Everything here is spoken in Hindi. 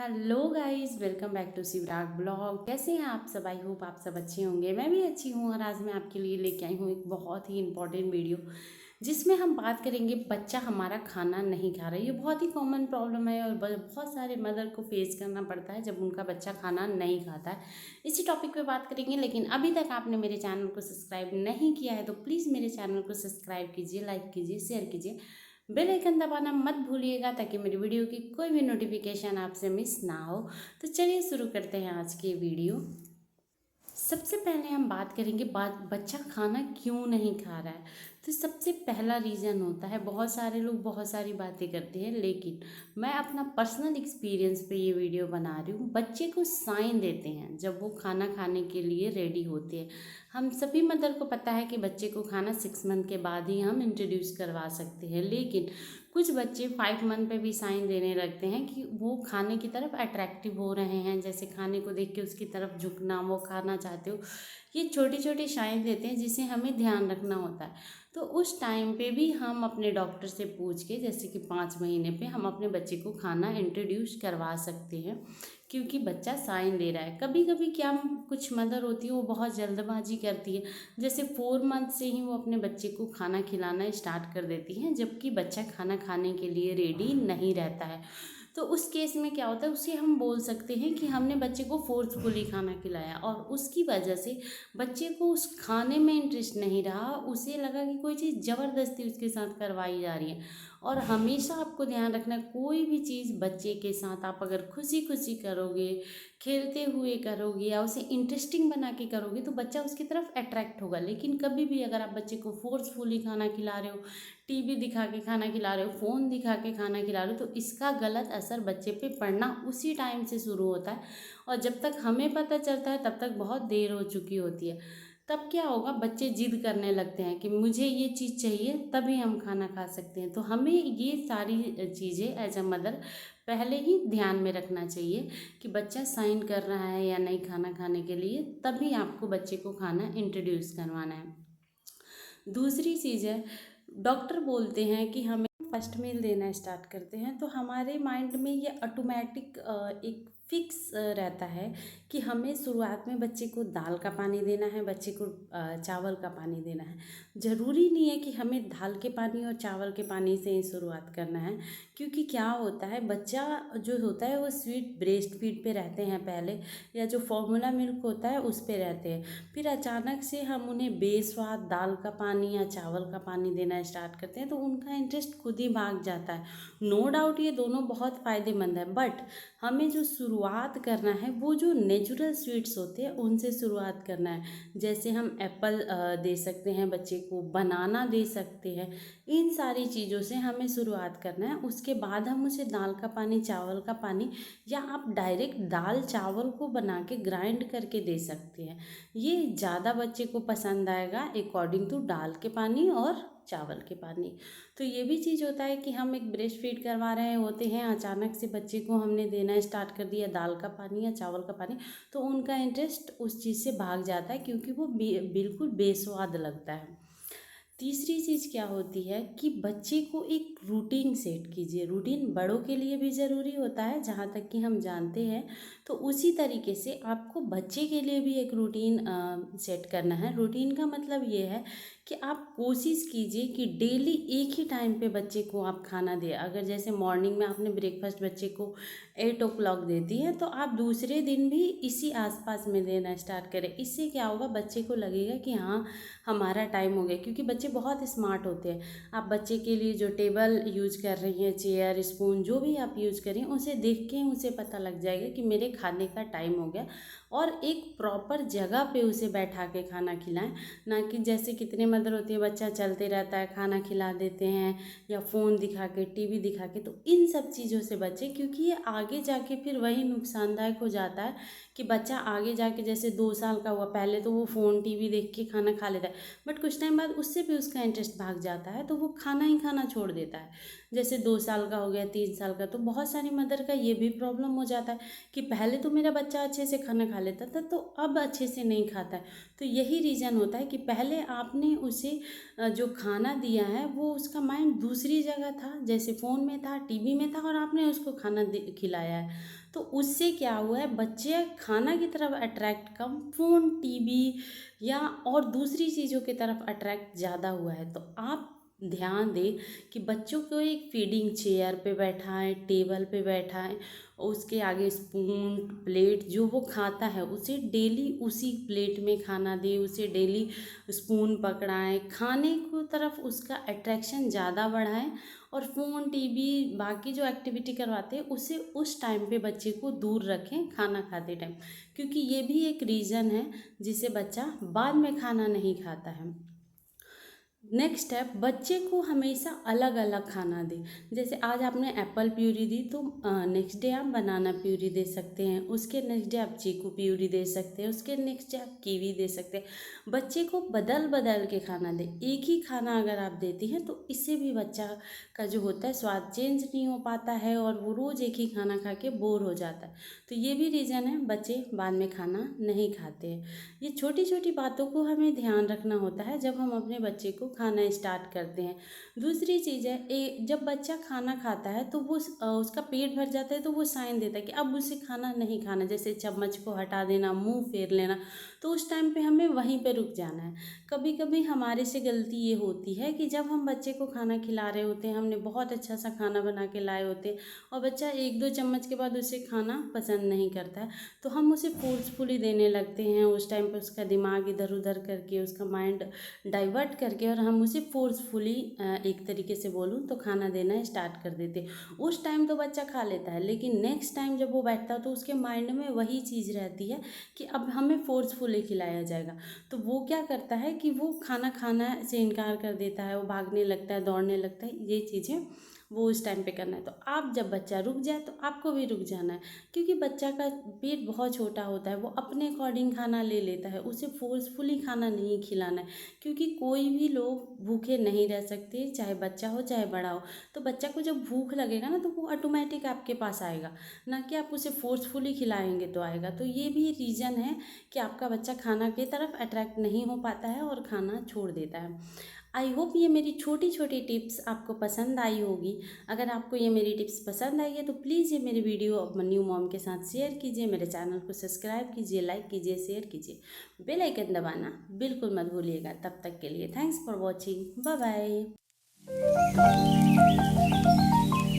Hello guys, welcome back to Shivrag blog. कैसे हैं आप सब? आई होप आप सब अच्छे होंगे। मैं भी अच्छी हूँ और आज मैं आपके लिए लेके आई हूँ एक बहुत ही इंपॉर्टेंट वीडियो जिसमें हम बात करेंगे बच्चा हमारा खाना नहीं खा रहा है। ये बहुत ही कॉमन प्रॉब्लम है और बहुत सारे मदर को फेस करना पड़ता है जब उनका बच्चा खाना नहीं खाता है। इसी टॉपिक पे बात करेंगे, लेकिन अभी तक आपने मेरे चैनल को सब्सक्राइब नहीं किया है तो प्लीज़ मेरे चैनल को सब्सक्राइब कीजिए, लाइक कीजिए, शेयर कीजिए, बेल आइकन दबाना मत भूलिएगा ताकि मेरी वीडियो की कोई भी नोटिफिकेशन आपसे मिस ना हो। तो चलिए शुरू करते हैं आज की वीडियो। सबसे पहले हम बात करेंगे बच्चा खाना क्यों नहीं खा रहा है। तो सबसे पहला रीज़न होता है, बहुत सारे लोग बहुत सारी बातें करते हैं, लेकिन मैं अपना पर्सनल एक्सपीरियंस पे ये वीडियो बना रही हूँ। बच्चे को साइन देते हैं जब वो खाना खाने के लिए रेडी होते हैं। हम सभी मदर को पता है कि बच्चे को खाना 6 मंथ के बाद ही हम इंट्रोड्यूस करवा सकते हैं, लेकिन कुछ बच्चे 5 मंथ पे भी साइन देने लगते हैं कि वो खाने की तरफ अट्रैक्टिव हो रहे हैं, जैसे खाने को देख के उसकी तरफ झुकना, वो खाना चाहते हो। ये छोटी छोटी साइन देते हैं जिसे हमें ध्यान रखना होता है। तो उस टाइम पे भी हम अपने डॉक्टर से पूछ के, जैसे कि 5 महीने पे हम अपने बच्चे को खाना इंट्रोड्यूस करवा सकते हैं, क्योंकि बच्चा साइन दे रहा है। कभी कभी क्या, कुछ मदर होती है वो बहुत जल्दबाजी करती है, जैसे 4 मंथ से ही वो अपने बच्चे को खाना खिलाना स्टार्ट कर देती हैं, जबकि बच्चा खाना खाने के लिए रेडी नहीं रहता है। तो उस केस में क्या होता है, उसे हम बोल सकते हैं कि हमने बच्चे को फोर्सफुली खाना खिलाया और उसकी वजह से बच्चे को उस खाने में इंटरेस्ट नहीं रहा, उसे लगा कि कोई चीज़ ज़बरदस्ती उसके साथ करवाई जा रही है। और हमेशा आपको ध्यान रखना है, कोई भी चीज़ बच्चे के साथ आप अगर खुशी खुशी करोगे, खेलते हुए करोगे या उसे इंटरेस्टिंग बना के करोगे तो बच्चा उसकी तरफ अट्रैक्ट होगा। लेकिन कभी भी अगर आप बच्चे को फोर्सफुली खाना खिला रहे हो, टीवी दिखा के खाना खिला रहे हो, फ़ोन दिखा के खाना खिला रहे हो, तो इसका गलत असर बच्चे पे पड़ना उसी टाइम से शुरू होता है। और जब तक हमें पता चलता है तब तक बहुत देर हो चुकी होती है। तब क्या होगा, बच्चे जिद करने लगते हैं कि मुझे ये चीज़ चाहिए, तभी हम खाना खा सकते हैं। तो हमें ये सारी चीज़ें एज अ मदर पहले ही ध्यान में रखना चाहिए कि बच्चा साइन कर रहा है या नहीं खाना खाने के लिए, तभी आपको बच्चे को खाना इंट्रोड्यूस करवाना है। दूसरी चीज़ है, डॉक्टर बोलते हैं कि हमें फर्स्ट मील देना स्टार्ट करते हैं तो हमारे माइंड में ये ऑटोमेटिक एक फिक्स रहता है कि हमें शुरुआत में बच्चे को दाल का पानी देना है, बच्चे को चावल का पानी देना है। ज़रूरी नहीं है कि हमें दाल के पानी और चावल के पानी से ही शुरुआत करना है, क्योंकि क्या होता है, बच्चा जो होता है वो स्वीट ब्रेस्ट फीड पे रहते हैं पहले, या जो फॉर्मूला मिल्क होता है उस पे रहते हैं। फिर अचानक से हम उन्हें बेस्वाद दाल का पानी या चावल का पानी देना स्टार्ट करते हैं तो उनका इंटरेस्ट खुद ही भाग जाता है। नो डाउट ये दोनों बहुत फ़ायदेमंद है, बट हमें जो शुरुआत करना है वो जो नेचुरल स्वीट्स होते हैं उनसे शुरुआत करना है। जैसे हम एप्पल दे सकते हैं बच्चे को, बनाना दे सकते हैं। इन सारी चीज़ों से हमें शुरुआत करना है। उसके बाद हम उसे दाल का पानी, चावल का पानी, या आप डायरेक्ट दाल चावल को बना के ग्राइंड करके दे सकते हैं। ये ज़्यादा बच्चे को पसंद आएगा अकॉर्डिंग टू दाल के पानी और चावल के पानी। तो ये भी चीज़ होता है कि हम एक ब्रेस्ट फीड करवा रहे होते हैं, अचानक से बच्चे को हमने देना स्टार्ट कर दिया दाल का पानी या चावल का पानी, तो उनका इंटरेस्ट उस चीज़ से भाग जाता है क्योंकि वो बिल्कुल बेस्वाद लगता है। तीसरी चीज़ क्या होती है कि बच्चे को एक रूटीन सेट कीजिए। रूटीन बड़ों के लिए भी ज़रूरी होता है, जहाँ तक कि हम जानते हैं, तो उसी तरीके से आपको बच्चे के लिए भी एक रूटीन सेट करना है। रूटीन का मतलब ये है कि आप कोशिश कीजिए कि डेली एक ही टाइम पे बच्चे को आप खाना दें। अगर जैसे मॉर्निंग में आपने ब्रेकफास्ट बच्चे को 8 o'clock देती है, तो आप दूसरे दिन भी इसी आसपास में देना स्टार्ट करें। इससे क्या होगा, बच्चे को लगेगा कि हाँ हमारा टाइम हो गया, क्योंकि बच्चे बहुत स्मार्ट होते हैं। आप बच्चे के लिए जो टेबल यूज कर रही हैं, चेयर, स्पून, जो भी आप यूज करें, उसे देख के उसे पता लग जाएगा कि मेरे खाने का टाइम हो गया। और एक प्रॉपर जगह पे उसे बैठा के खाना खिलाएं, ना कि जैसे कितने मदर होती है बच्चा चलते रहता है, खाना खिला देते हैं या फ़ोन दिखा के, टीवी दिखा के। तो इन सब चीज़ों से बचें, क्योंकि ये आगे जाके फिर वही नुकसानदायक हो जाता है कि बच्चा आगे जाके, जैसे 2 साल का हुआ, पहले तो वो फ़ोन टीवी देख के खाना खा लेता है, बट कुछ टाइम बाद उससे भी उसका इंटरेस्ट भाग जाता है, तो वो खाना ही खाना छोड़ देता है। जैसे 2 साल का हो गया, 3 साल का, तो बहुत सारी मदर का ये भी प्रॉब्लम हो जाता है कि पहले तो मेरा बच्चा अच्छे से खाना खा लेता था तो अब अच्छे से नहीं खाता है। तो यही रीज़न होता है कि पहले आपने उसे जो खाना दिया है वो उसका माइंड दूसरी जगह था, जैसे फ़ोन में था, टीवी में था, और आपने उसको खाना खिलाया है। तो उससे क्या हुआ है, बच्चे खाना की तरफ अट्रैक्ट कम, फ़ोन, टीवी या और दूसरी चीज़ों की तरफ अट्रैक्ट ज़्यादा हुआ है। तो आप ध्यान दें कि बच्चों को एक फीडिंग चेयर पे बैठाएं, टेबल पे बैठाएं, और उसके आगे स्पून, प्लेट, जो वो खाता है उसे डेली उसी प्लेट में खाना दें, उसे डेली स्पून पकड़ाएं, खाने को तरफ उसका अट्रैक्शन ज़्यादा बढ़ाएं, और फ़ोन, टीवी, बाकी जो एक्टिविटी करवाते हैं उसे उस टाइम पे बच्चे को दूर रखें खाना खाते टाइम, क्योंकि ये भी एक रीज़न है जिसे बच्चा बाद में खाना नहीं खाता है। नेक्स्ट स्टेप, बच्चे को हमेशा अलग अलग खाना दें। जैसे आज आपने एप्पल प्यूरी दी तो नेक्स्ट डे आप बनाना प्यूरी दे सकते हैं, उसके नेक्स्ट डे आप चीकू प्यूरी दे सकते हैं, उसके नेक्स्ट डे आप कीवी दे सकते हैं। बच्चे को बदल बदल के खाना दें। एक ही खाना अगर आप देती हैं तो इससे भी बच्चा का जो होता है स्वाद चेंज नहीं हो पाता है, और वो रोज़ एक ही खाना खा के बोर हो जाता है। तो ये भी रीज़न है बच्चे बाद में खाना नहीं खाते हैं। ये छोटी छोटी बातों को हमें ध्यान रखना होता है जब हम अपने बच्चे को खाना स्टार्ट करते हैं। दूसरी चीज़ है, जब बच्चा खाना खाता है तो वो उसका पेट भर जाता है तो वो साइन देता है कि अब उसे खाना नहीं खाना, जैसे चम्मच को हटा देना, मुंह फेर लेना। तो उस टाइम पे हमें वहीं पे रुक जाना है। कभी कभी हमारे से गलती ये होती है कि जब हम बच्चे को खाना खिला रहे होते हैं, हमने बहुत अच्छा सा खाना बना के लाए होते हैं, और बच्चा एक दो चम्मच के बाद उसे खाना पसंद नहीं करता है, तो हम उसे फोर्सफुली देने लगते हैं। उस टाइम पे उसका दिमाग इधर उधर करके, उसका माइंड डाइवर्ट करके, और हम उसे फोर्सफुली एक तरीके से बोलूँ तो खाना देना स्टार्ट कर देते। उस टाइम तो बच्चा खा लेता है, लेकिन नेक्स्ट टाइम जब वो बैठता है तो उसके माइंड में वही चीज़ रहती है कि अब हमें फोर्सफुली खिलाया जाएगा। तो वो क्या करता है कि वो खाना खाना से इनकार कर देता है, वो भागने लगता है, दौड़ने लगता है। ये चीज़ें वो उस टाइम पे करना है। तो आप जब बच्चा रुक जाए तो आपको भी रुक जाना है, क्योंकि बच्चा का पेट बहुत छोटा होता है, वो अपने अकॉर्डिंग खाना ले लेता है, उसे फोर्सफुली खाना नहीं खिलाना है। क्योंकि कोई भी लोग भूखे नहीं रह सकते, चाहे बच्चा हो चाहे बड़ा हो। तो बच्चा को जब भूख लगेगा ना तो वो ऑटोमेटिक आपके पास आएगा, ना कि आप उसे फोर्सफुली खिलाएंगे तो आएगा। तो ये भी रीज़न है कि आपका बच्चा खाना की तरफ अट्रैक्ट नहीं हो पाता है और खाना छोड़ देता है। आई होप ये मेरी छोटी छोटी टिप्स आपको पसंद आई होगी। अगर आपको ये मेरी टिप्स पसंद आई है तो प्लीज़ ये मेरी वीडियो अपनी न्यू मॉम के साथ शेयर कीजिए, मेरे चैनल को सब्सक्राइब कीजिए, लाइक कीजिए, शेयर कीजिए, बेल आइकन दबाना बिल्कुल मत भूलिएगा। तब तक के लिए thanks for watching, bye bye.